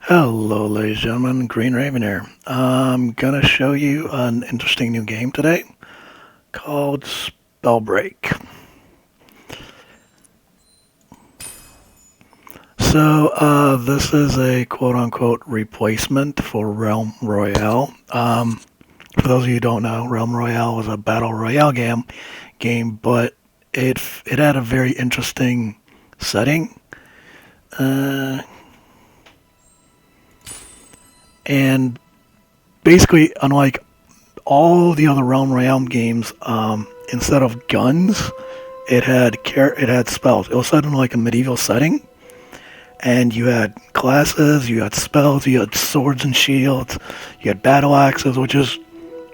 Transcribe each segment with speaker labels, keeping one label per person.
Speaker 1: Hello, ladies and gentlemen, Green Raven here. I'm gonna show you an interesting new game today called Spellbreak. This is a quote-unquote replacement for Realm Royale. For those of you who don't know, Realm Royale was a battle royale game, but it had a very interesting setting. Uh, and basically, unlike all the other Realm Royale games, instead of guns, it had spells. It was set in like a medieval setting, and you had classes, you had spells, you had swords and shields, you had battle axes, which is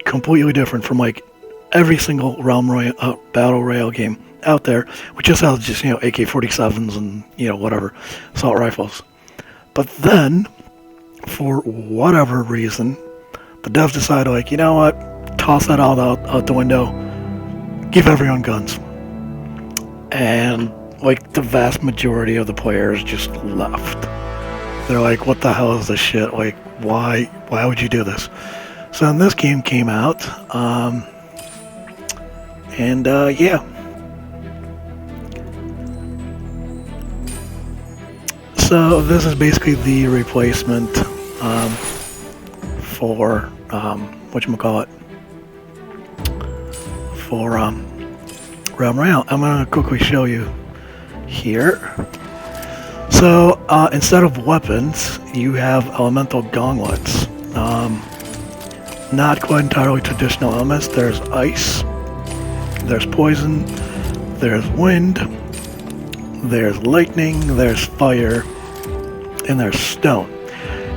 Speaker 1: completely different from like every single battle royale game out there, which just has AK-47s and whatever assault rifles. But then, for whatever reason, the devs decided, like, you know what, toss that all out the window, give everyone guns. And, like, the vast majority of the players just left. They're like, what the hell is this shit? Like, why would you do this? So then this game came out, yeah. So this is basically the replacement for whatchamacallit, for Realm Royale. I'm gonna quickly show you here. So instead of weapons, you have elemental gauntlets. Not quite entirely traditional elements. There's ice, there's poison, there's wind, there's lightning, there's fire, and there's stone.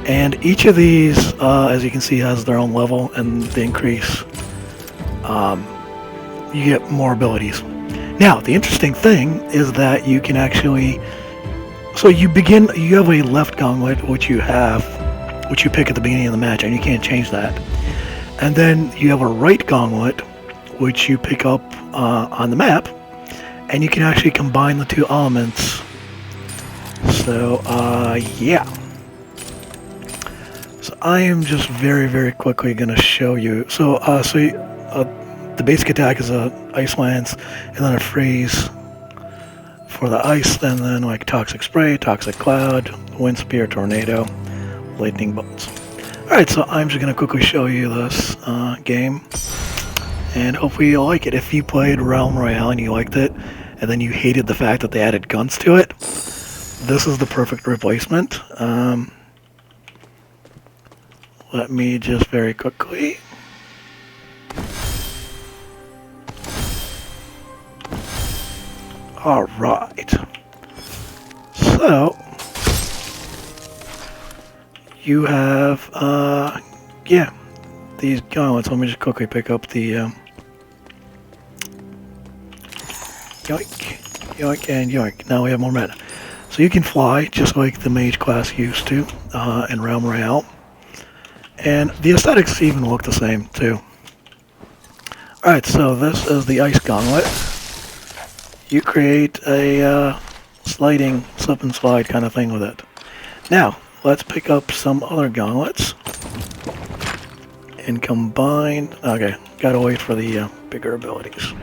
Speaker 1: And each of these, as you can see, has their own level, and they increase. You get more abilities. Now, the interesting thing is that you can actually. So you have a left gauntlet, which you pick at the beginning of the match, and you can't change that. And then you have a right gauntlet, which you pick up on the map, and you can actually combine the two elements. So, yeah. So I am just very, very quickly going to show you. So, the basic attack is a ice lance, and then a freeze for the ice, and then like toxic spray, toxic cloud, wind spear, tornado, lightning bolts. All right, so I'm just going to quickly show you this game, and hopefully you'll like it. If you played Realm Royale and you liked it, and then you hated the fact that they added guns to it, this is the perfect replacement. Let me just very quickly. Alright. So, you have, these gauntlets. Let me just quickly pick up the, yoink, yoink, and yoink. Now we have more mana. So you can fly, just like the mage class used to, in Realm Royale. And the aesthetics even look the same, too. Alright, so this is the ice gauntlet. You create a sliding slip and slide kind of thing with it. Now, let's pick up some other gauntlets and combine. Okay, gotta wait for the bigger abilities.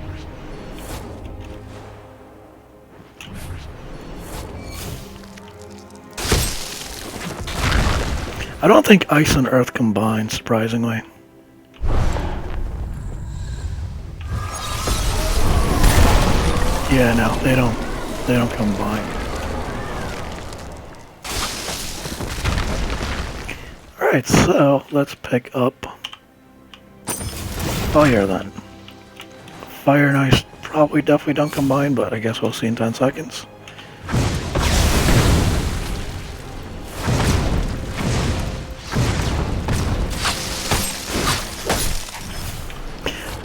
Speaker 1: I don't think ice and earth combine, surprisingly. Yeah, no, they don't combine. Alright, so let's pick up fire then. Fire and ice definitely don't combine, but I guess we'll see in 10 seconds.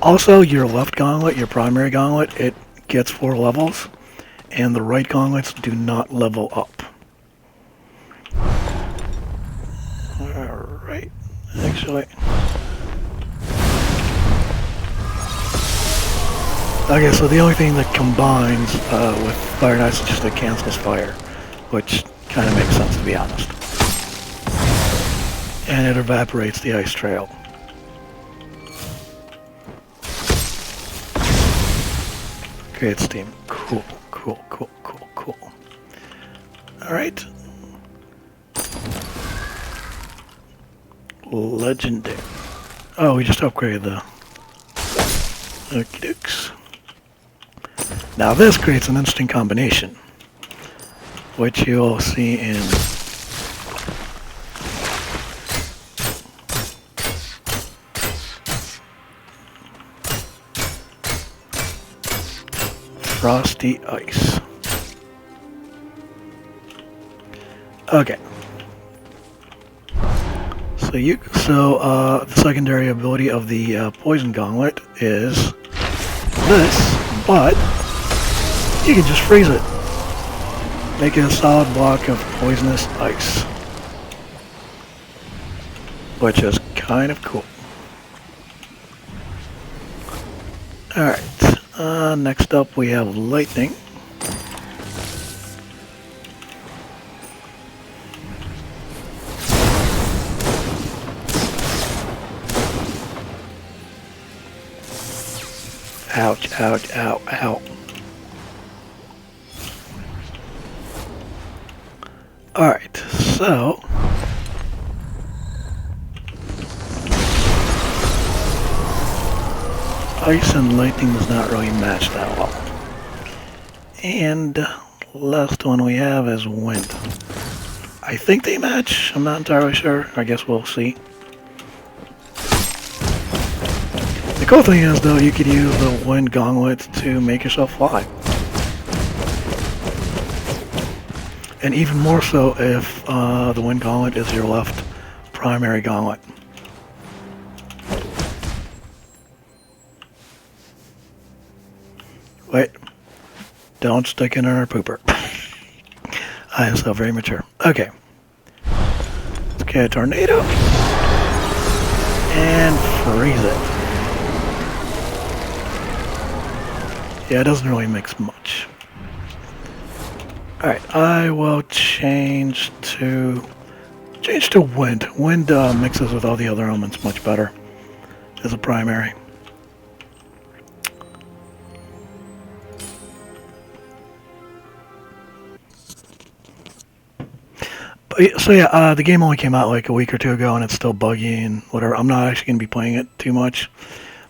Speaker 1: Also, your left gauntlet, your primary gauntlet, it gets 4 levels, and the right gauntlets do not level up. Alright, actually. Okay, so the only thing that combines with fire and ice is just it cancels fire, which kind of makes sense, to be honest. and it evaporates the ice trail. Create steam. Cool, cool, cool, cool, cool. Alright. Legendary. Oh, we just upgraded the Okie dokes. Now this creates an interesting combination, which you'll see in Frosty Ice. Okay. So the secondary ability of the Poison Gauntlet is this, but you can just freeze it. Make it a solid block of poisonous ice, which is kind of cool. Alright, next up we have lightning. Ouch, ouch, ow, ow. Alright, so ice and lightning does not really match that well. And last one we have is wind. I think they match, I'm not entirely sure. I guess we'll see. The cool thing is, though, you could use the Wind Gauntlet to make yourself fly. And even more so if the Wind Gauntlet is your left primary gauntlet. Wait. Don't stick in our pooper. I am so very mature. Okay. Let's get a tornado. And freeze it. Yeah, it doesn't really mix much. Alright, I will change to wind. Wind mixes with all the other elements much better as a primary. So yeah, the game only came out like a week or two ago and it's still buggy and whatever. I'm not actually going to be playing it too much,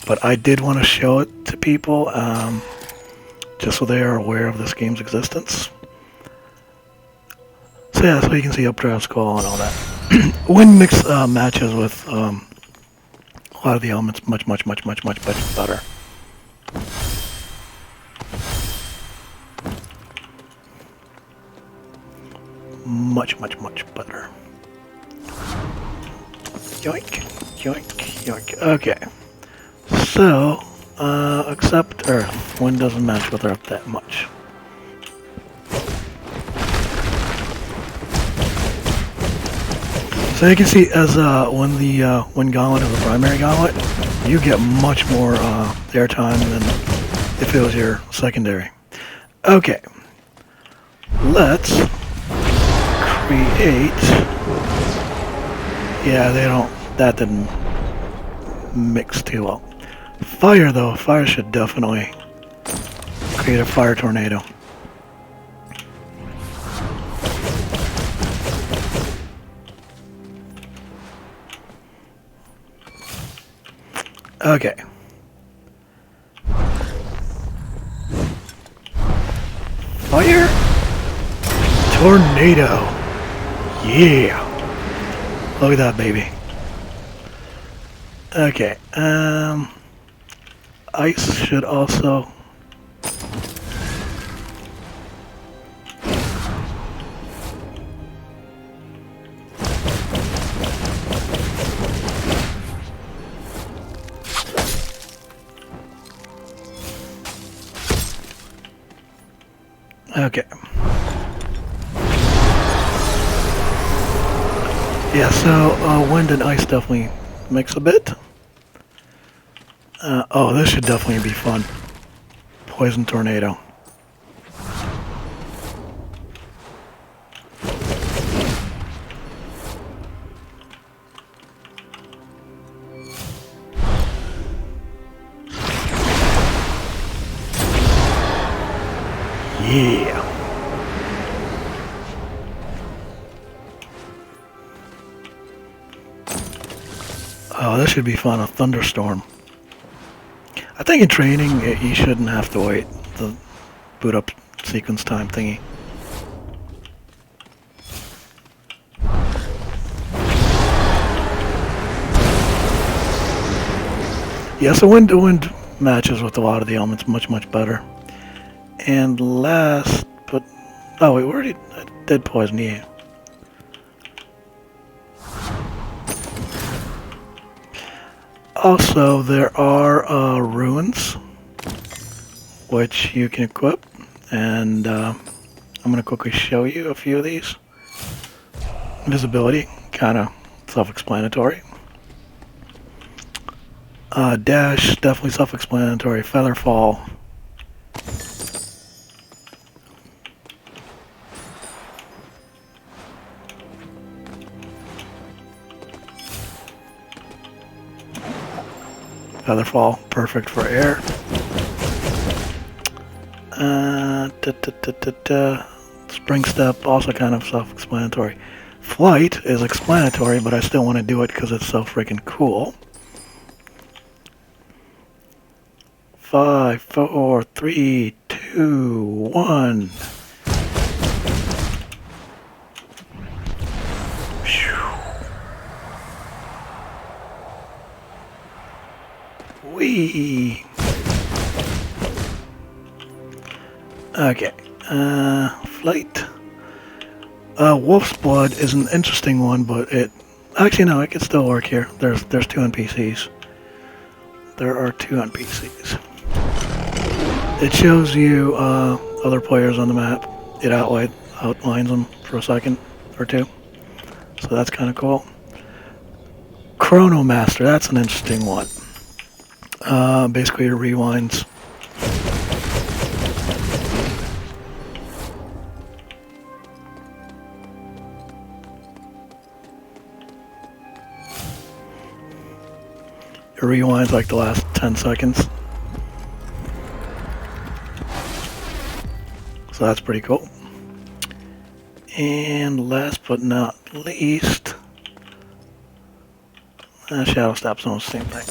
Speaker 1: but I did want to show it to people just so they are aware of this game's existence. So yeah, so you can see updraft skull and all that. Wind mix matches with a lot of the elements much better. Much better. Yoink, yoink, yoink. Okay. So, except Earth. Wind doesn't match with Earth that much. So you can see as when the Wind Gauntlet is the primary gauntlet, you get much more airtime than if it was your secondary. Okay. Let's create. Yeah, that didn't mix too well. Fire though, fire should definitely create a fire tornado. Okay. Fire tornado. Yeah. Look at that, baby. Okay. Ice should also. Okay. Yeah, so wind and ice definitely mix a bit. Oh, this should definitely be fun. Poison tornado. Oh, this should be fun, a thunderstorm. I think in training, you shouldn't have to wait the boot up sequence time thingy. Yes, the wind-to-wind matches with a lot of the elements much better. And last, but oh wait, we already did poison you. Also, there are ruins which you can equip, and I'm going to quickly show you a few of these. Invisibility, kind of self-explanatory. Dash, definitely self-explanatory. Featherfall. Featherfall, perfect for air. Spring Step, also kind of self-explanatory. Flight is explanatory, but I still want to do it because it's so freaking cool. 5, 4, 3, 2, 1. Whee! Okay, flight. Wolf's Blood is an interesting one, but it... Actually, no, it can still work here. There's 2 NPCs. There are 2 NPCs. It shows you other players on the map. It outlines them for a second or two. So that's kind of cool. Chronomaster, that's an interesting one. Basically it rewinds. It rewinds like the last 10 seconds. So that's pretty cool. And last but not least, Shadow Step's almost the same thing.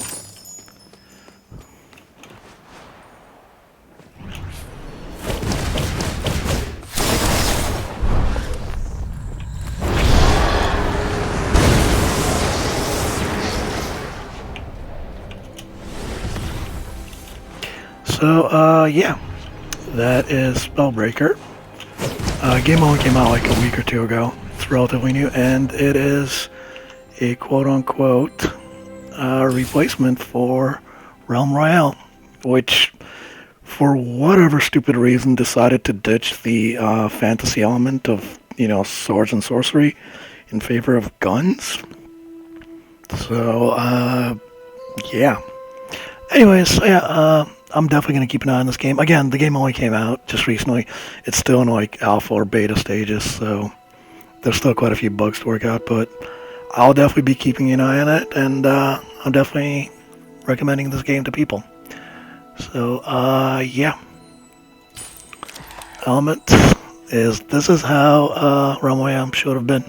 Speaker 1: So, yeah, that is Spellbreaker. Game only came out like a week or 2 ago. It's relatively new, and it is a quote-unquote replacement for Realm Royale, which, for whatever stupid reason, decided to ditch the fantasy element of, swords and sorcery in favor of guns. So, yeah. Anyways, yeah, I'm definitely going to keep an eye on this game. Again, the game only came out just recently. It's still in like alpha or beta stages, so there's still quite a few bugs to work out, but I'll definitely be keeping an eye on it, and I'm definitely recommending this game to people. So, yeah. Element this is how Realm Royale should have been.